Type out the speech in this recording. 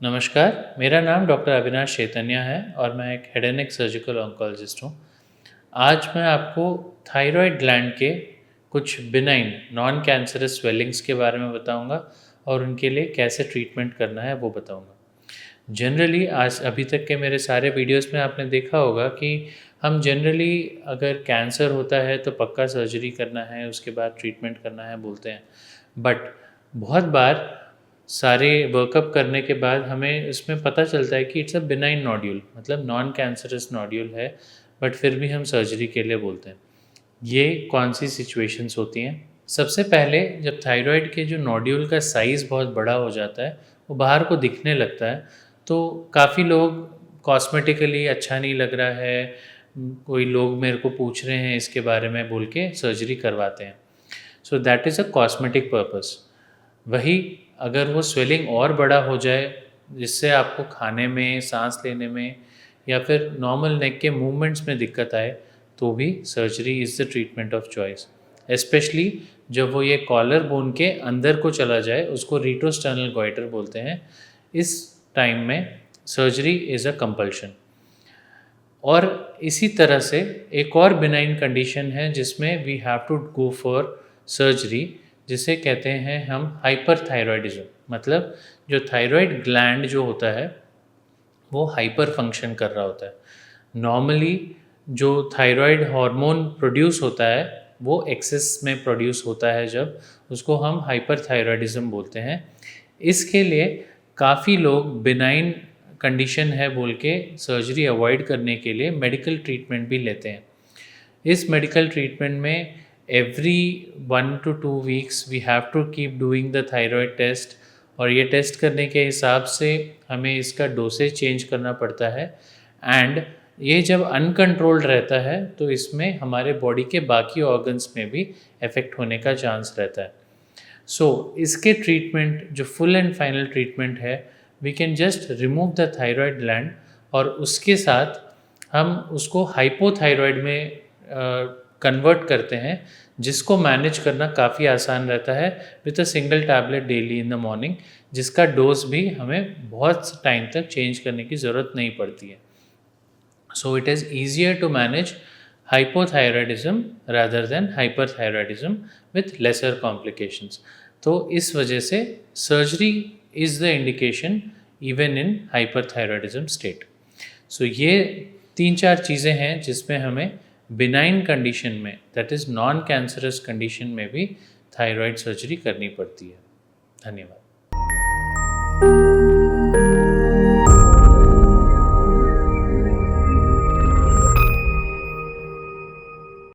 नमस्कार, मेरा नाम डॉक्टर अविनाश चैतन्य है और मैं एक head and neck surgical oncologist हूँ। आज मैं आपको थायराइड ग्लैंड के कुछ बिनाइन नॉन कैंसरस स्वेलिंग्स के बारे में बताऊँगा और उनके लिए कैसे ट्रीटमेंट करना है वो बताऊँगा। जनरली आज अभी तक के मेरे सारे वीडियोस में आपने देखा होगा कि हम जनरली अगर कैंसर होता है तो पक्का सर्जरी करना है, उसके बाद ट्रीटमेंट करना है बोलते हैं। बट बहुत बार सारे वर्कअप करने के बाद हमें इसमें पता चलता है कि इट्स अ बिनाइन नोड्यूल, मतलब नॉन कैंसरस नोड्यूल है, बट फिर भी हम सर्जरी के लिए बोलते हैं। ये कौन सी सिचुएशंस होती हैं? सबसे पहले जब थायराइड के जो नोड्यूल का साइज़ बहुत बड़ा हो जाता है, वो बाहर को दिखने लगता है, तो काफ़ी लोग कॉस्मेटिकली अच्छा नहीं लग रहा है, कोई लोग मेरे को पूछ रहे हैं इसके बारे में बोल के सर्जरी करवाते हैं। So that is a cosmetic purpose. वही अगर वो स्वेलिंग और बड़ा हो जाए, जिससे आपको खाने में, साँस लेने में या फिर नॉर्मल नेक के मूवमेंट्स में दिक्कत आए, तो भी surgery is the treatment of choice. Especially जब वो ये कॉलर बोन के अंदर को चला जाए, उसको रेट्रोस्टर्नल गॉइटर बोलते हैं। इस टाइम में सर्जरी इज़ अ कंपल्शन। और इसी तरह से एक और बिनाइन कंडीशन है जिसमें we have to go for surgery, जिसे कहते हैं हम हाइपरथायरॉयडिज्म। मतलब जो थायराइड ग्लैंड जो होता है वो हाइपर फंक्शन कर रहा होता है। नॉर्मली जो थायराइड हार्मोन प्रोड्यूस होता है वो एक्सेस में प्रोड्यूस होता है, जब उसको हम हाइपरथायरॉयडिज्म बोलते हैं। इसके लिए काफ़ी लोग बिनाइन कंडीशन है बोल के सर्जरी अवॉइड करने के लिए मेडिकल ट्रीटमेंट भी लेते हैं। इस मेडिकल ट्रीटमेंट में every 1 to 2 weeks we have to keep doing the thyroid test, और ये टेस्ट करने के हिसाब से हमें इसका डोसेज चेंज करना पड़ता है। एंड ये जब अनकंट्रोल्ड रहता है तो इसमें हमारे बॉडी के बाकी ऑर्गन्स में भी इफ़ेक्ट होने का चांस रहता है। सो इसके ट्रीटमेंट जो फुल एंड फाइनल ट्रीटमेंट है, we can just remove the thyroid gland, और उसके साथ हम उसको हाइपोथायराइड में कन्वर्ट करते हैं, जिसको मैनेज करना काफ़ी आसान रहता है with a single tablet daily in the morning, जिसका डोज भी हमें बहुत टाइम तक चेंज करने की ज़रूरत नहीं पड़ती है। So it is easier to manage hypothyroidism rather than hyperthyroidism with lesser complications। तो इस वजह से surgery is the indication even in hyperthyroidism state. So ये 3-4 चीज़ें हैं जिसमें हमें बिनाइन कंडीशन में, that is non cancerous condition में भी थायराइड सर्जरी करनी पड़ती है। धन्यवाद।